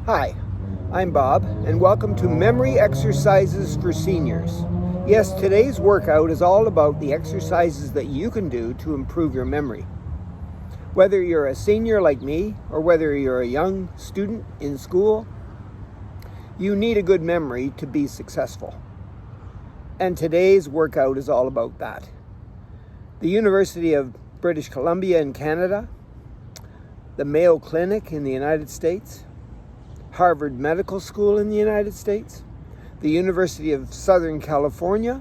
Hi, I'm Bob, and welcome to Memory Exercises for Seniors. Yes, today's workout is all about the exercises that you can do to improve your memory. Whether you're a senior like me, or whether you're a young student in school, you need a good memory to be successful. And today's workout is all about that. The University of British Columbia in Canada, the Mayo Clinic in the United States, Harvard Medical School in the United States, the University of Southern California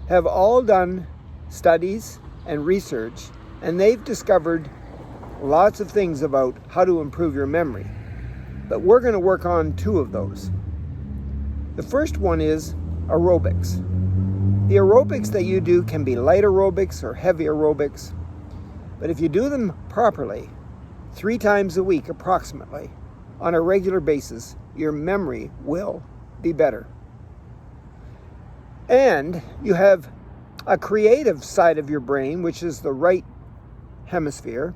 have all done studies and research, and they've discovered lots of things about how to improve your memory. But we're going to work on two of those. The first one is aerobics. The aerobics that you do can be light aerobics or heavy aerobics, but if you do them properly, 3 times a week approximately, on a regular basis, your memory will be better. And you have a creative side of your brain, which is the right hemisphere,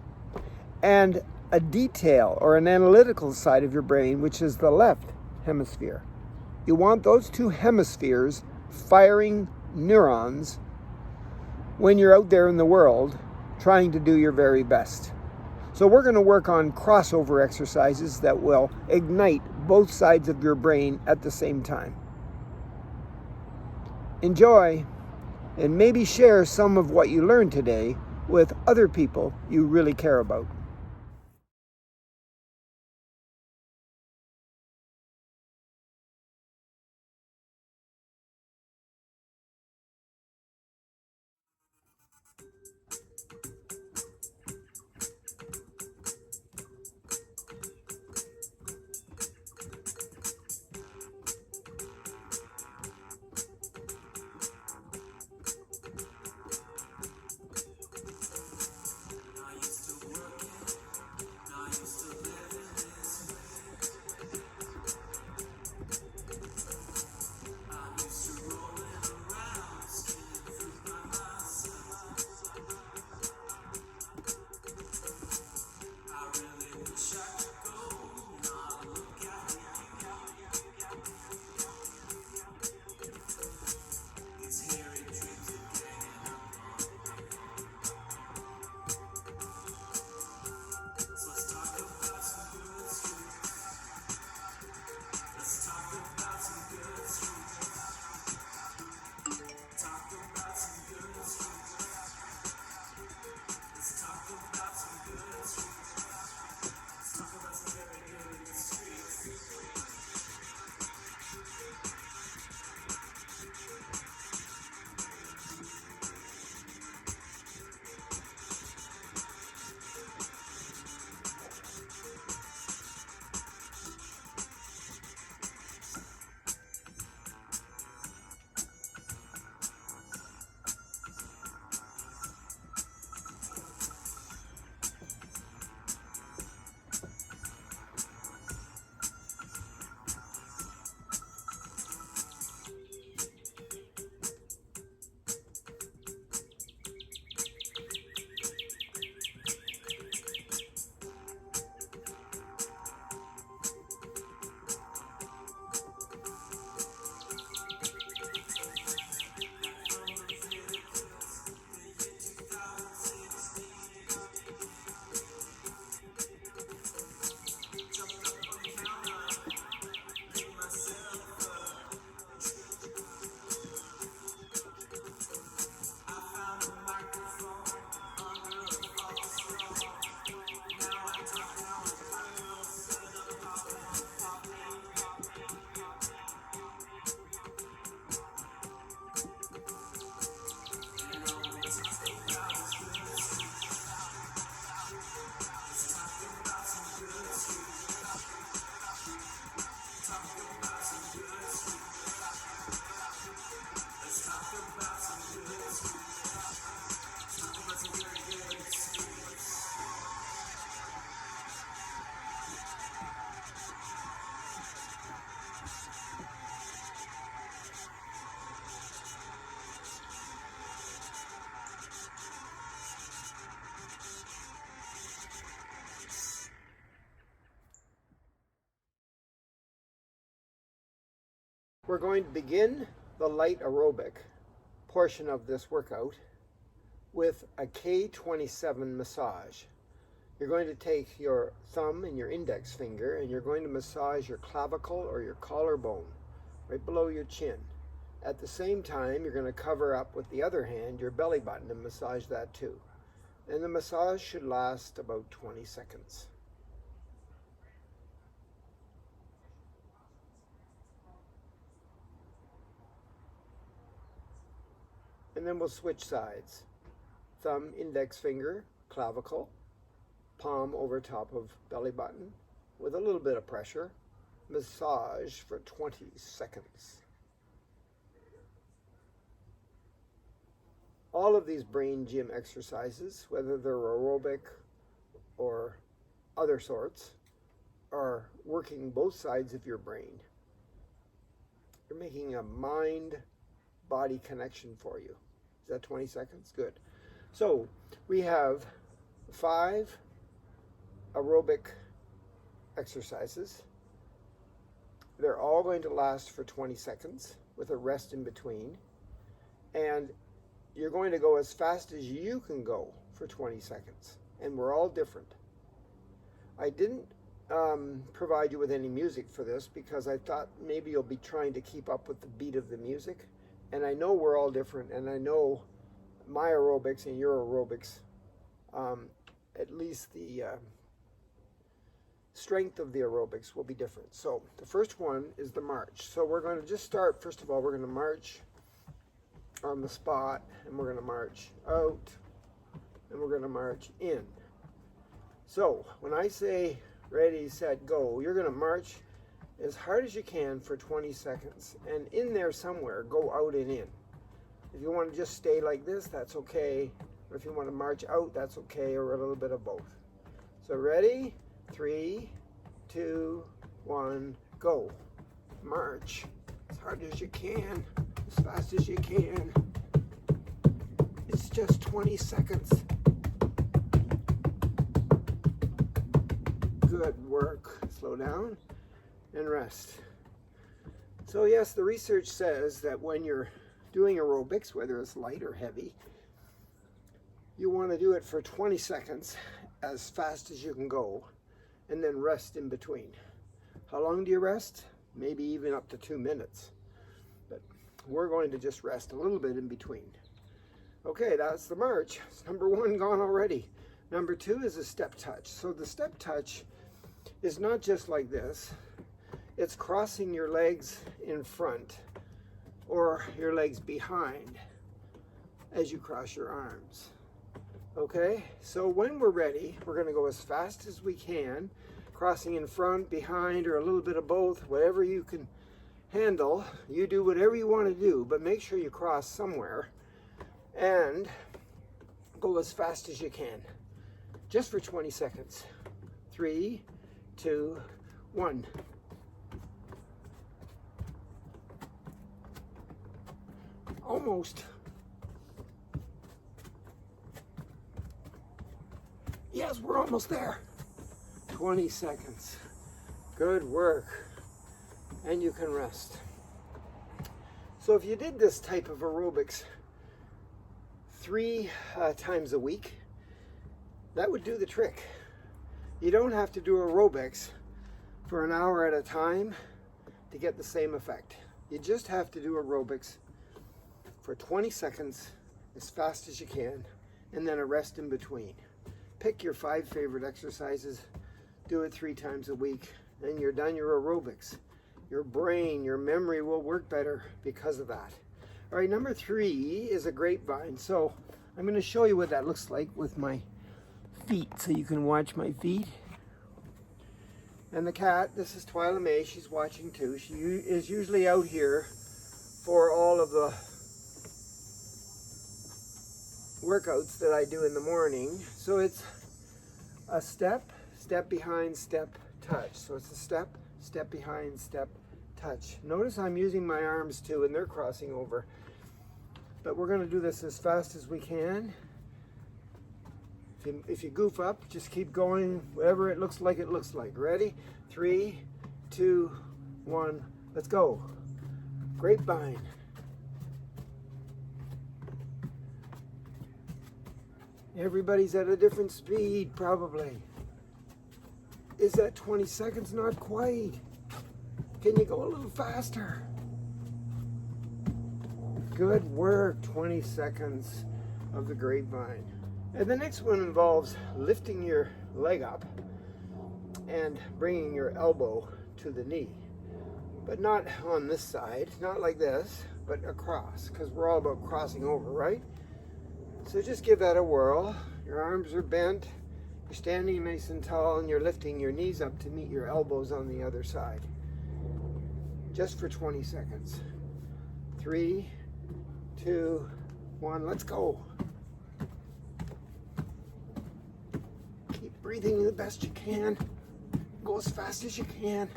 and a detail or an analytical side of your brain, which is the left hemisphere. You want those two hemispheres firing neurons when you're out there in the world trying to do your very best. So we're going to work on crossover exercises that will ignite both sides of your brain at the same time. Enjoy, and maybe share some of what you learned today with other people you really care about. I used to work We're going to begin the light aerobic portion of this workout with a K27 massage. You're going to take your thumb and your index finger and you're going to massage your clavicle or your collarbone right below your chin. At the same time, you're going to cover up with the other hand your belly button and massage that too. And the massage should last about 20 seconds. And then we'll switch sides. Thumb, index finger, clavicle, palm over top of belly button with a little bit of pressure. Massage for 20 seconds. All of these brain gym exercises, whether they're aerobic or other sorts, are working both sides of your brain. You're making a mind-body connection for you. Is that 20 seconds? Good. So we have 5 aerobic exercises. They're all going to last for 20 seconds with a rest in between. And you're going to go as fast as you can go for 20 seconds. And we're all different. I didn't provide you with any music for this because I thought maybe you'll be trying to keep up with the beat of the music. And I know we're all different, and I know my aerobics and your aerobics, at least the strength of the aerobics will be different. So the first one is the march. So we're going to just start, first of all, we're going to march on the spot, and we're going to march out, and we're going to march in. So when I say ready, set, go, you're going to march as hard as you can for 20 seconds, and in there somewhere, go out and in. If you want to just stay like this, that's okay. Or if you want to march out, that's okay, or a little bit of both. So ready? 3, 2, 1, go. March as hard as you can, as fast as you can. It's just 20 seconds. Good work. Slow down and rest. So yes, the research says that when you're doing aerobics, whether it's light or heavy, you want to do it for 20 seconds as fast as you can go, and then rest in between. How long do you rest? Maybe even up to 2 minutes. But we're going to just rest a little bit in between. Okay, that's the march. It's number 1 gone already. Number 2 is a step touch. So the step touch is not just like this. It's crossing your legs in front or your legs behind as you cross your arms. Okay, so when we're ready, we're going to go as fast as we can, crossing in front, behind, or a little bit of both, whatever you can handle. You do whatever you want to do, but make sure you cross somewhere and go as fast as you can, just for 20 seconds. 3, 2, 1. Almost. Yes, we're almost there. 20 seconds. Good work. And you can rest. So if you did this type of aerobics 3 times a week, that would do the trick. You don't have to do aerobics for an hour at a time to get the same effect. You just have to do aerobics for 20 seconds as fast as you can, and then a rest in between. Pick your 5 favorite exercises, do it 3 times a week, and you're done your aerobics. Your brain, your memory will work better because of that. All right, number 3 is a grapevine. So I'm going to show you what that looks like with my feet, so you can watch my feet. And the cat, this is Twyla May, she's watching too. She is usually out here for all of the workouts that I do in the morning. So it's a step, step behind, step, touch. So it's a step, step behind, step, touch. Notice I'm using my arms too, and they're crossing over. But we're going to do this as fast as we can. If you goof up, just keep going, whatever it looks like, it looks like. Ready? 3, 2, 1, let's go. grapevine. Everybody's at a different speed, probably. Is that 20 seconds? Not quite. Can you go a little faster? Good work, 20 seconds of the grapevine. And the next one involves lifting your leg up and bringing your elbow to the knee. But not on this side, not like this, but across, because we're all about crossing over, right? So just give that a whirl. Your arms are bent, you're standing nice and tall, and you're lifting your knees up to meet your elbows on the other side. Just for 20 seconds. 3, 2, 1, let's go. Keep breathing the best you can. Go as fast as you can.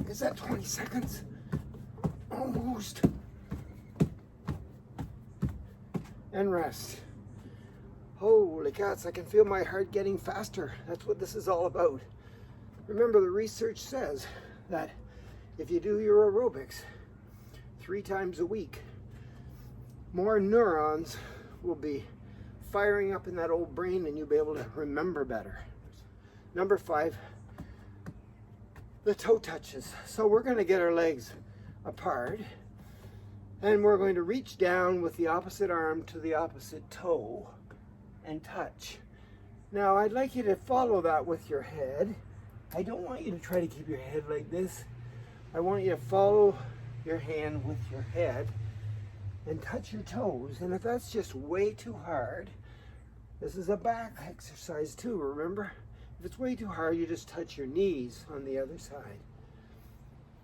Is that 20 seconds? Almost. And rest. Holy cats, I can feel my heart getting faster. That's what this is all about. Remember, the research says that if you do your aerobics 3 times a week, more neurons will be firing up in that old brain and you'll be able to remember better. Number 5, the toe touches. So we're going to get our legs apart and we're going to reach down with the opposite arm to the opposite toe and touch. Now I'd like you to follow that with your head. I don't want you to try to keep your head like this. I want you to follow your hand with your head and touch your toes. And if that's just way too hard, this is a back exercise too, remember? If it's way too hard, you just touch your knees on the other side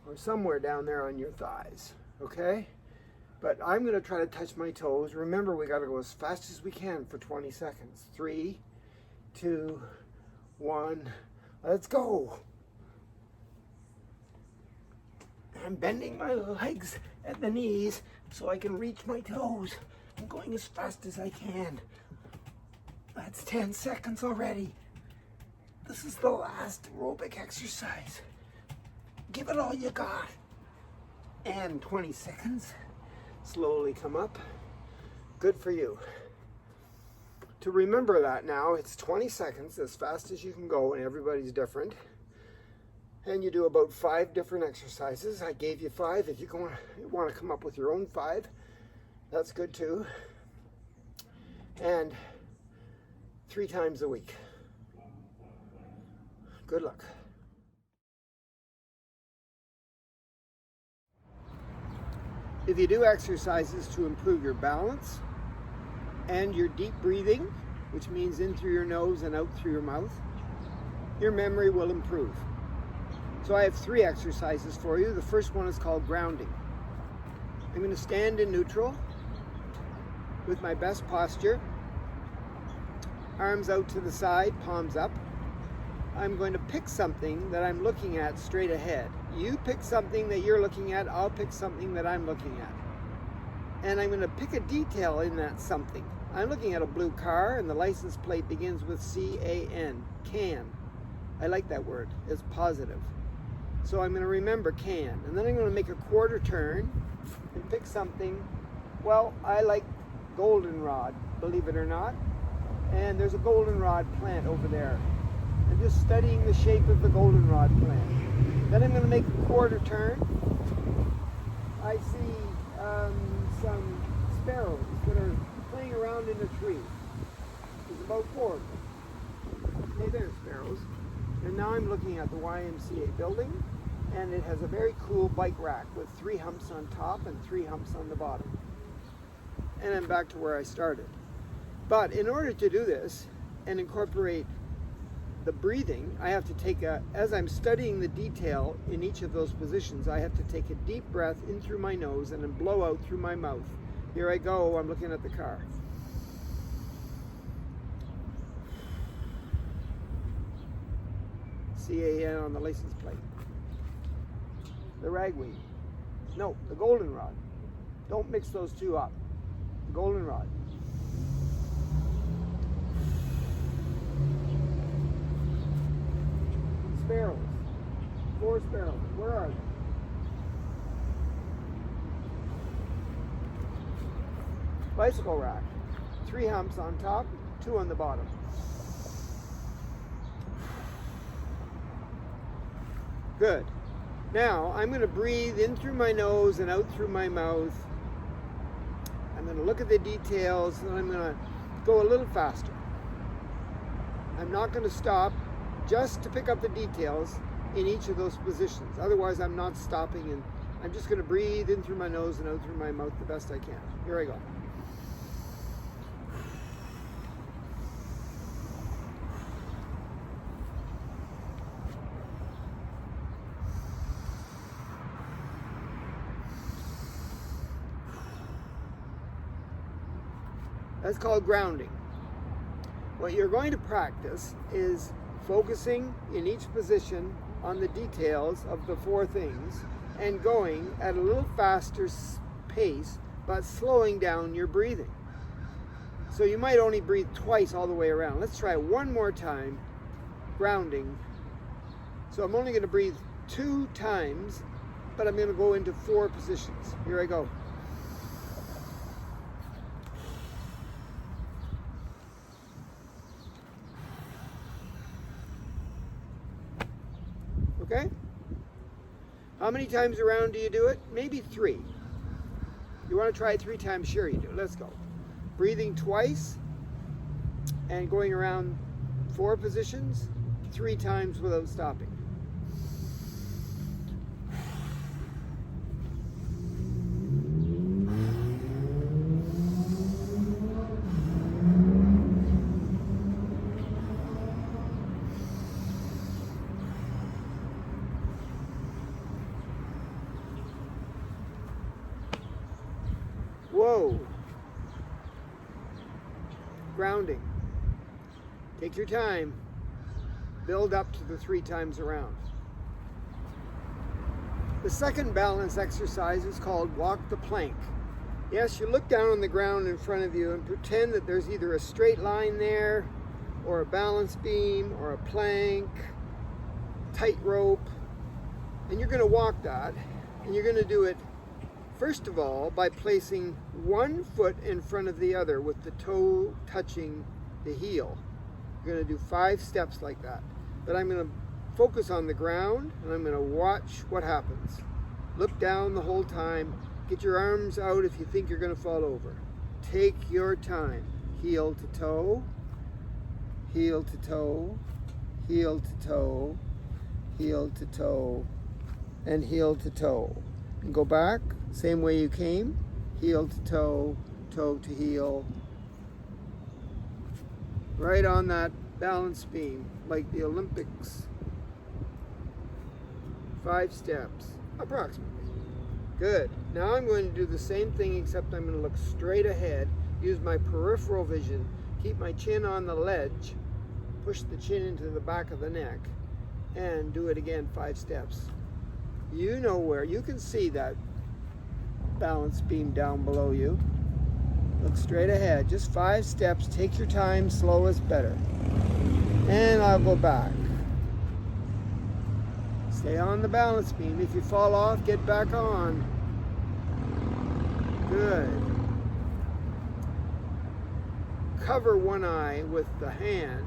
or somewhere down there on your thighs, okay? But I'm going to try to touch my toes. Remember, we got to go as fast as we can for 20 seconds. 3, 2, 1, let's go. I'm bending my legs at the knees so I can reach my toes. I'm going as fast as I can. That's 10 seconds already. This is the last aerobic exercise. Give it all you got. And 20 seconds. Slowly come up. Good for you. To remember that now, it's 20 seconds, as fast as you can go, and everybody's different. And you do about 5 different exercises. I gave you 5. If you want to come up with your own 5, that's good too. And 3 times a week. Good luck. If you do exercises to improve your balance and your deep breathing, which means in through your nose and out through your mouth, your memory will improve. So I have 3 exercises for you. The first one is called grounding. I'm going to stand in neutral with my best posture, arms out to the side, palms up. I'm going to pick something that I'm looking at straight ahead. You pick something that you're looking at, I'll pick something that I'm looking at. And I'm going to pick a detail in that something. I'm looking at a blue car and the license plate begins with C-A-N, can. I like that word, it's positive. So I'm going to remember can. And then I'm going to make a quarter turn and pick something. Well, I like goldenrod, believe it or not. And there's a goldenrod plant over there. I'm just studying the shape of the goldenrod plant. Then I'm going to make a quarter turn. I see some sparrows that are playing around in a tree. There's about 4 of them. Hey there, sparrows. And now I'm looking at the YMCA building, and it has a very cool bike rack with 3 humps on top and 3 humps on the bottom. And I'm back to where I started. But in order to do this and incorporate the breathing, I have to take as I'm studying the detail in each of those positions, I have to take a deep breath in through my nose and then blow out through my mouth. Here I go, I'm looking at the car. CAN on the license plate. The ragweed. No, the goldenrod. Don't mix those 2 up. The goldenrod. Sparrows. 4 sparrows. Where are they? bicycle rack. 3 humps on top, 2 on the bottom. Good. Now I'm going to breathe in through my nose and out through my mouth. I'm going to look at the details, and I'm going to go a little faster. I'm not going to stop just to pick up the details in each of those positions. Otherwise, I'm not stopping, and I'm just going to breathe in through my nose and out through my mouth the best I can. Here I go. That's called grounding. What you're going to practice is focusing in each position on the details of the 4 things and going at a little faster pace, but slowing down your breathing. So you might only breathe twice all the way around. Let's try it one more time, grounding. So I'm only going to breathe 2 times, but I'm going to go into 4 positions. Here I go. Okay? How many times around do you do it? Maybe 3. You want to try it 3 times? Sure you do. Let's go. Breathing twice and going around 4 positions 3 times without stopping. Whoa. Grounding. Take your time. Build up to the 3 times around. The second balance exercise is called walk the plank. Yes, you look down on the ground in front of you and pretend that there's either a straight line there, or a balance beam, or a plank, tightrope, and you're going to walk that, and you're going to do it first of all by placing one foot in front of the other with the toe touching the heel. You're going to do 5 steps like that. But I'm going to focus on the ground, and I'm going to watch what happens. Look down the whole time. Get your arms out if you think you're going to fall over. Take your time. Heel to toe, heel to toe, heel to toe, heel to toe, and heel to toe. And go back, same way you came, heel to toe, toe to heel. Right on that balance beam, like the Olympics. 5 steps, approximately. Good. Now I'm going to do the same thing, except I'm going to look straight ahead, use my peripheral vision, keep my chin on the ledge, push the chin into the back of the neck, and do it again 5 steps. You know where, you can see that balance beam down below you. Look straight ahead, just 5 steps, take your time, slow is better. And I'll go back. Stay on the balance beam. If you fall off, get back on. Good. Cover one eye with the hand.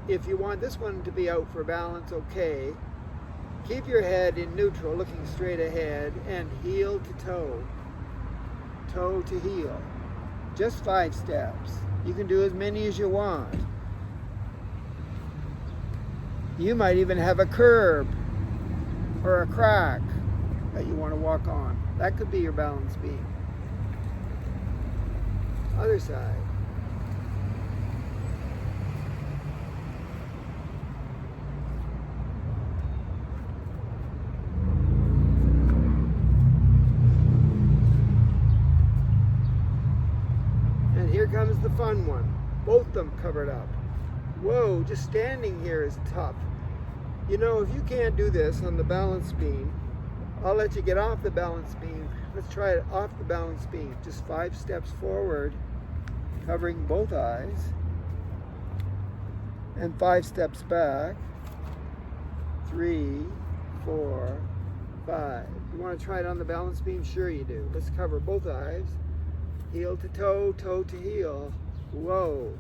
If you want this one to be out for balance, okay. Keep your head in neutral, looking straight ahead, and heel to toe, toe to heel. Just 5 steps. You can do as many as you want. You might even have a curb or a crack that you want to walk on. That could be your balance beam. Other side. And here comes the fun one. Both of them covered up. Whoa, just standing here is tough. You know, if you can't do this on the balance beam, I'll let you get off the balance beam. Let's try it off the balance beam. Just 5 steps forward, covering both eyes, and 5 steps back. 3, 4, 5. You want to try it on the balance beam? Sure you do. Let's cover both eyes. Heel to toe, toe to heel. Whoa.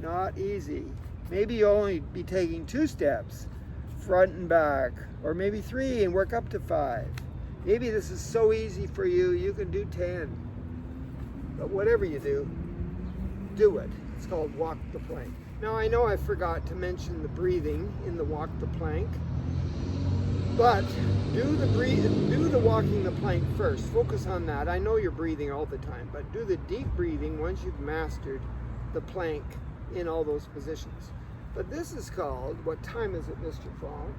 Not easy. Maybe you'll only be taking 2 steps, front and back, or maybe 3 and work up to 5. Maybe this is so easy for you, you can do 10. But whatever you do it. It's called walk the plank. Now I know I forgot to mention the breathing in the walk the plank, but do the walking the plank first. Focus on that. I know you're breathing all the time, but do the deep breathing once you've mastered the plank in all those positions. But this is called, what time is it, Mr. Fox?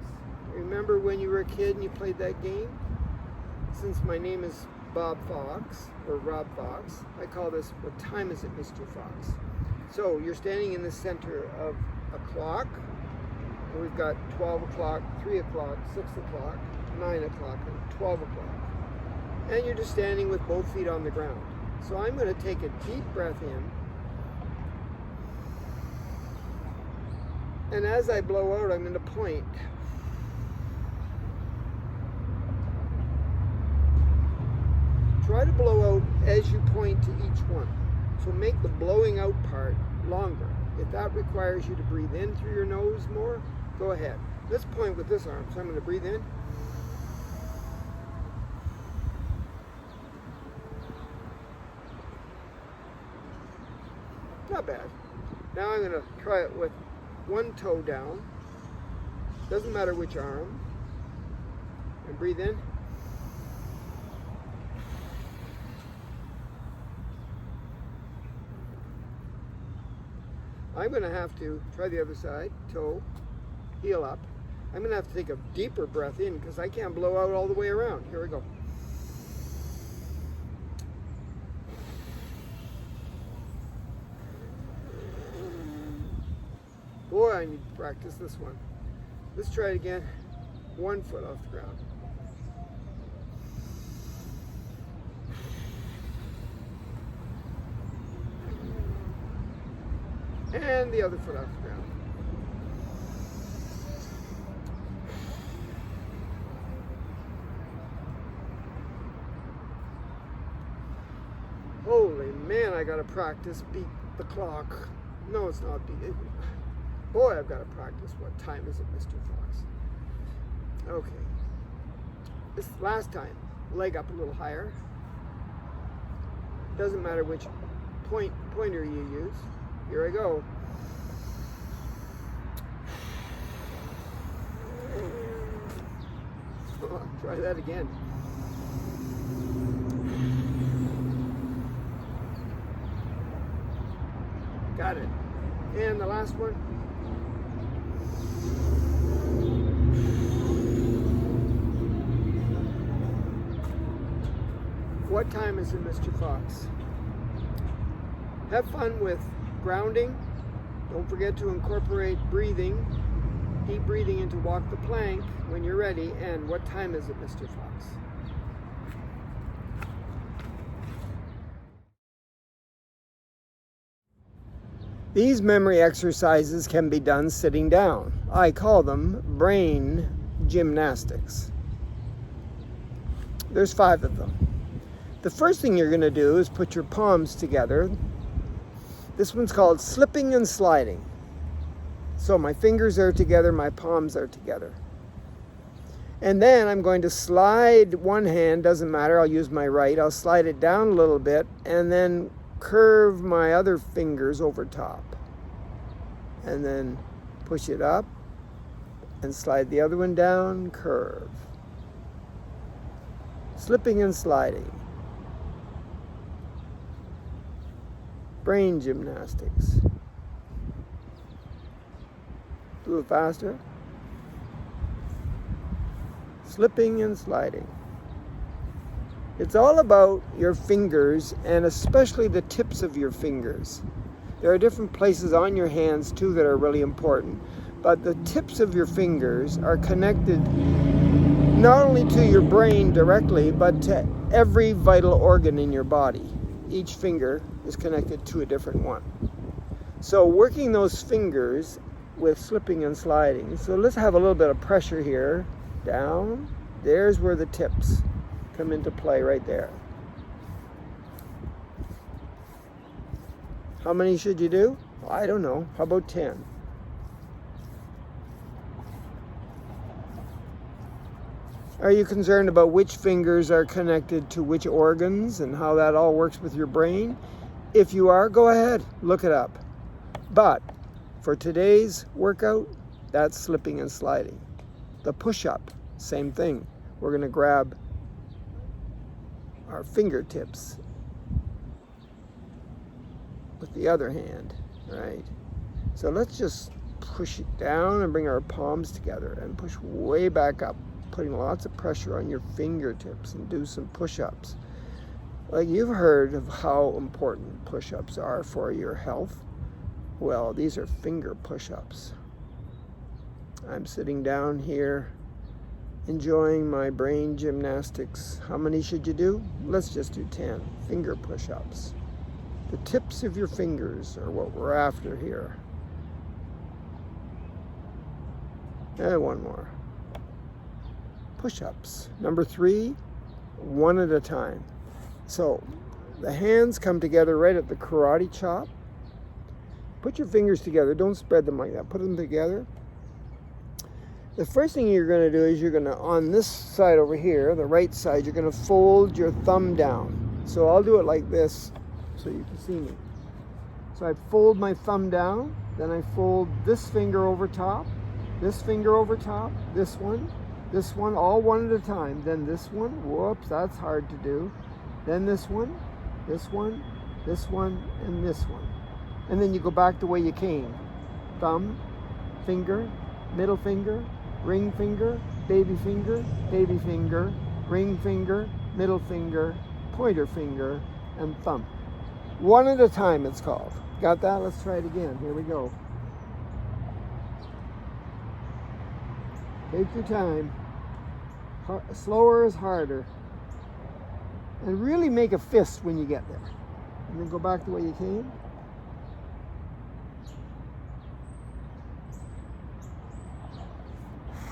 Remember when you were a kid and you played that game? Since my name is Bob Fox, or Rob Fox, I call this, what time is it, Mr. Fox? So you're standing in the center of a clock, and we've got 12 o'clock, 3 o'clock, 6 o'clock, 9 o'clock, and 12 o'clock. And you're just standing with both feet on the ground. So I'm going to take a deep breath in, and as I blow out, I'm going to point. Try to blow out as you point to each one. So make the blowing out part longer. If that requires you to breathe in through your nose more, go ahead. Let's point with this arm. So I'm going to breathe in. Not bad. Now I'm going to try it with one toe down. Doesn't matter which arm. And breathe in. I'm going to have to try the other side, toe, heel up. I'm going to have to take a deeper breath in because I can't blow out all the way around. Here we go. Boy, I need to practice this one. Let's try it again. 1 foot off the ground. And the other foot off the ground. Holy man, I gotta practice beat the clock. No, it's not beat it. Boy, I've got to practice. What time is it, Mr. Fox? Okay. This last time, leg up a little higher. Doesn't matter which pointer you use. Here I go. Try that again. Got it. And the last one. What time is it, Mr. Fox? Have fun with grounding. Don't forget to incorporate breathing, deep breathing into walk the plank when you're ready. And what time is it, Mr. Fox? These memory exercises can be done sitting down. I call them brain gymnastics. There's 5 of them. The first thing you're going to do is put your palms together. This one's called slipping and sliding. So my fingers are together, my palms are together. And then I'm going to slide one hand, doesn't matter, I'll use my right. I'll slide it down a little bit and then curve my other fingers over top. And then push it up and slide the other one down, curve. Slipping and sliding. Brain gymnastics. A little faster. Slipping and sliding. It's all about your fingers and especially the tips of your fingers. There are different places on your hands too that are really important, but the tips of your fingers are connected not only to your brain directly, but to every vital organ in your body. Each finger is connected to a different one. So working those fingers with slipping and sliding. So let's have a little bit of pressure here. Down. There's where the tips come into play right there. How many should you do? Well, I don't know. How about 10? Are you concerned about which fingers are connected to which organs and how that all works with your brain? If you are, go ahead, look it up. But for today's workout, that's slipping and sliding. The push-up, same thing. We're going to grab our fingertips with the other hand, right? So let's just push it down and bring our palms together and push way back up, putting lots of pressure on your fingertips, and do some push-ups. Like, you've heard of how important push-ups are for your health. Well, these are finger push-ups. I'm sitting down here enjoying my brain gymnastics. How many should you do? Let's just do 10 finger push-ups. The tips of your fingers are what we're after here. And one more. Push-ups. Number 3, one at a time. So the hands come together right at the karate chop. Put your fingers together. Don't spread them like that. Put them together. The first thing you're going to do is you're going to, on this side over here, the right side, you're going to fold your thumb down. So I'll do it like this so you can see me. So I fold my thumb down, then I fold this finger over top, this finger over top, this one, all one at a time. Then this one, whoops, that's hard to do. Then this one, this one, this one, and this one. And then you go back the way you came. Thumb, finger, middle finger, ring finger, baby finger, ring finger, middle finger, pointer finger, and thumb. One at a time, it's called. Got that? Let's try it again. Here we go. Take your time. Slower is harder. And really make a fist when you get there. And then go back the way you came.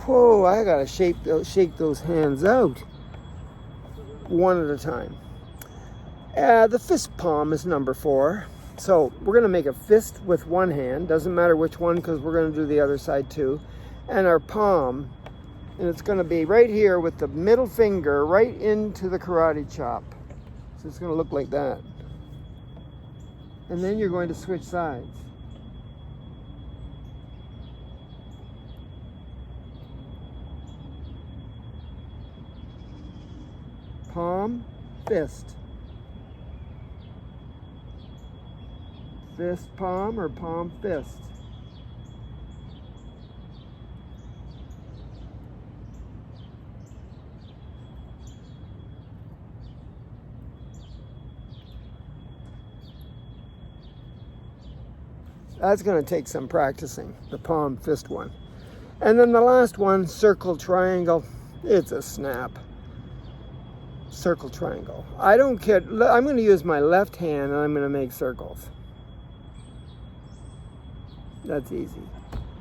Whoa, I gotta shake those hands out. One at a time. The fist palm is number 4. So we're gonna make a fist with one hand. Doesn't matter which one, because we're gonna do the other side too. And our palm, and it's gonna be right here with the middle finger right into the karate chop. So it's gonna look like that. And then you're going to switch sides. Palm, fist. Fist, palm, or palm, fist. That's going to take some practicing, the palm fist one. And then the last one, circle triangle. It's a snap. Circle triangle. I don't care. I'm going to use my left hand and I'm going to make circles. That's easy.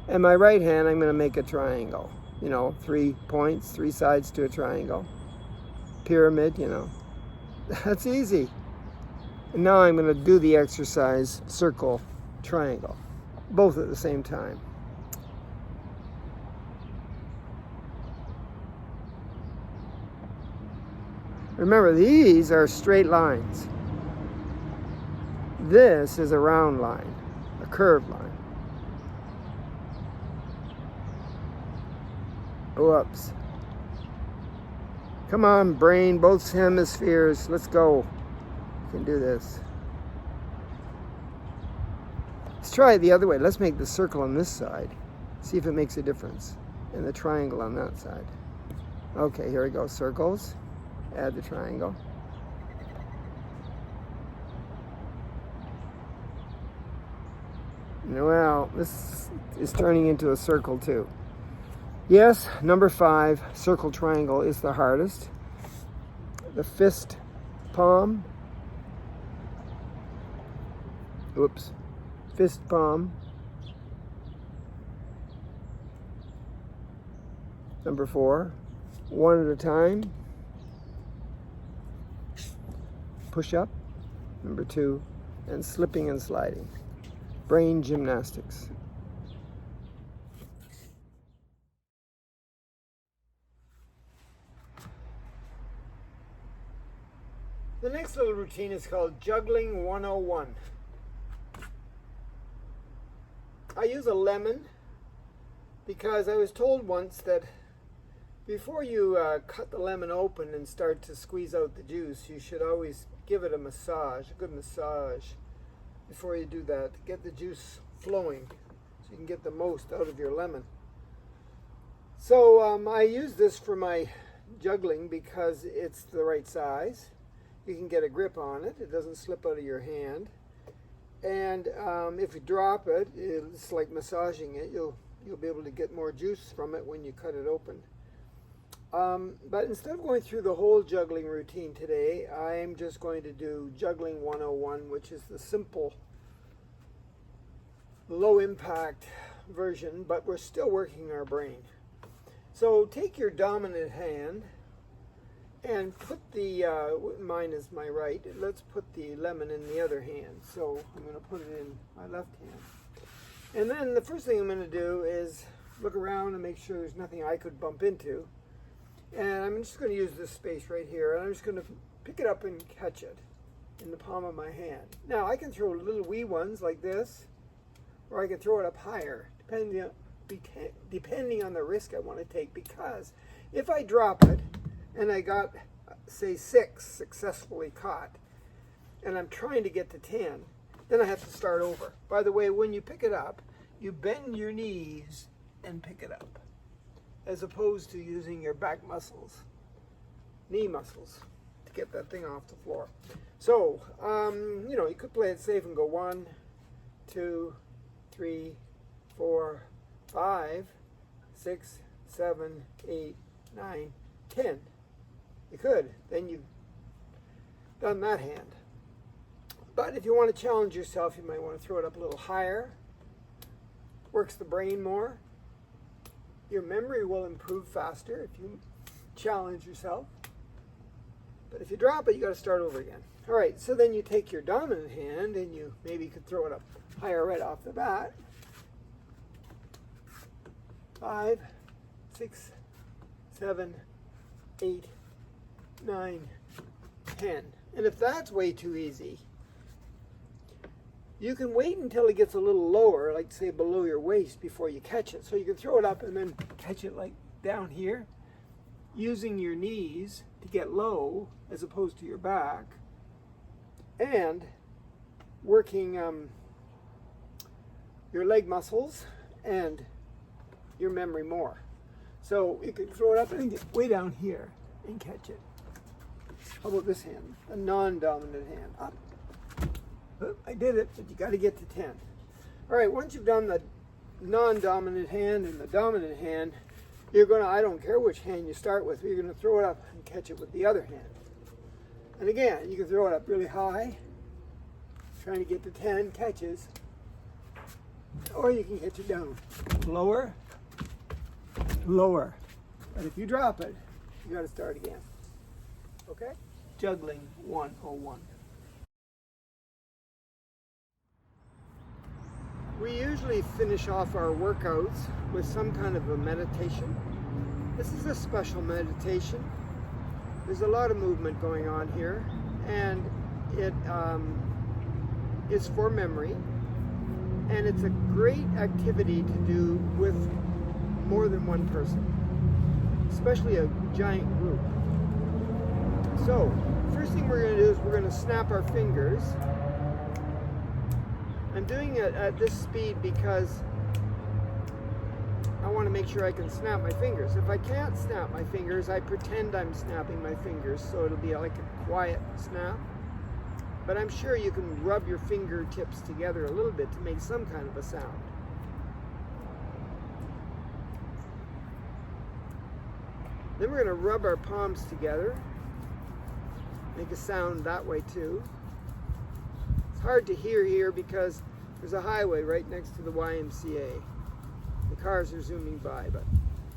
And my right hand, I'm going to make a triangle. 3 points, 3 sides to a triangle. Pyramid, That's easy. And now I'm going to do the exercise circle, triangle, both at the same time. Remember, these are straight lines. This is a round line, a curved line. Whoops. Come on, brain, both hemispheres. Let's go. You can do this. Let's try it the other way. Let's make the circle on this side. See if it makes a difference. And the triangle on that side. Okay, here we go. Circles. Add the triangle. Well, this is turning into a circle too. Yes, number 5, circle triangle is the hardest. The fist palm. Oops. Fist palm. Number 4, one at a time. Push up. Number 2, and slipping and sliding. Brain gymnastics. The next little routine is called Juggling 101. I use a lemon because I was told once that before you cut the lemon open and start to squeeze out the juice, you should always give it a massage, a good massage, before you do that, to get the juice flowing so you can get the most out of your lemon. So I use this for my juggling because it's the right size. You can get a grip on it. It doesn't slip out of your hand. And if you drop it, it's like massaging it. You'll be able to get more juice from it when you cut it open. But instead of going through the whole juggling routine today, I'm just going to do Juggling 101, which is the simple, low impact version, but we're still working our brain. So take your dominant hand and put the, mine is my right, let's put the lemon in the other hand. So I'm going to put it in my left hand. And then the first thing I'm going to do is look around and make sure there's nothing I could bump into. And I'm just going to use this space right here, and I'm just going to pick it up and catch it in the palm of my hand. Now I can throw little wee ones like this, or I can throw it up higher, depending on the risk I want to take, because if I drop it, and I got, say, 6 successfully caught, and I'm trying to get to 10, then I have to start over. By the way, when you pick it up, you bend your knees and pick it up, as opposed to using your back muscles, knee muscles, to get that thing off the floor. So, you could play it safe and go 1, 2, 3, 4, 5, 6, 7, 8, 9, 10. You could, then you've done that hand. But if you want to challenge yourself, you might want to throw it up a little higher. Works the brain more. Your memory will improve faster if you challenge yourself. But if you drop it, you got to start over again. All right, so then you take your dominant hand and you maybe could throw it up higher right off the bat. 5, 6, 7, 8, 9, 10. And if that's way too easy, you can wait until it gets a little lower, like say below your waist, before you catch it. So you can throw it up and then catch it like down here, using your knees to get low as opposed to your back, and working your leg muscles and your memory more. So you can throw it up and get way down here and catch it. How about this hand, a non-dominant hand? Up. Oh, I did it, but you got to get to 10. All right, once you've done the non-dominant hand and the dominant hand, you're going to, I don't care which hand you start with, you're going to throw it up and catch it with the other hand. And again, you can throw it up really high, trying to get to 10 catches, or you can catch it down lower, lower. But if you drop it, you got to start again. Okay? Juggling 101. We usually finish off our workouts with some kind of a meditation. This is a special meditation. There's a lot of movement going on here, and it is for memory, and it's a great activity to do with more than one person, especially a giant group. So, first thing we're going to do is we're going to snap our fingers. I'm doing it at this speed because I want to make sure I can snap my fingers. If I can't snap my fingers, I pretend I'm snapping my fingers, so it'll be like a quiet snap. But I'm sure you can rub your fingertips together a little bit to make some kind of a sound. Then we're going to rub our palms together. Make a sound that way too. It's hard to hear here because there's a highway right next to the YMCA. The cars are zooming by, but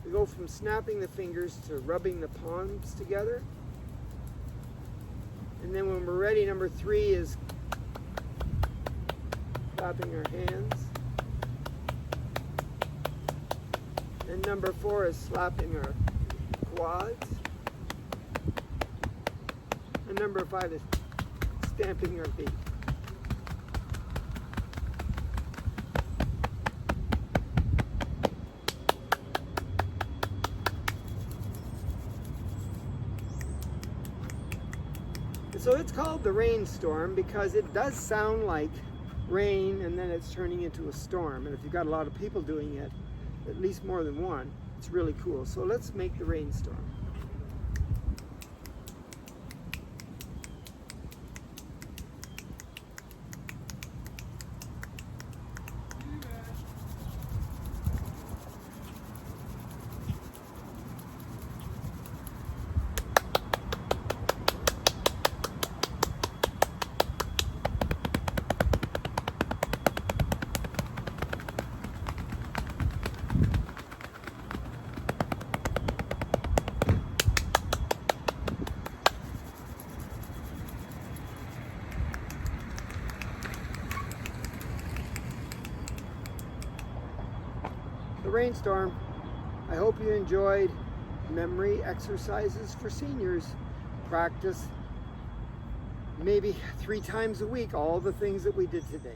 we go from snapping the fingers to rubbing the palms together. And then when we're ready, number 3 is clapping our hands. And number 4 is slapping our quads. And number 5 is stamping our feet. So it's called the rainstorm because it does sound like rain and then it's turning into a storm. And if you've got a lot of people doing it, at least more than one, it's really cool. So let's make the rainstorm. The rainstorm. I hope you enjoyed memory exercises for seniors. Practice maybe 3 times a week all the things that we did today.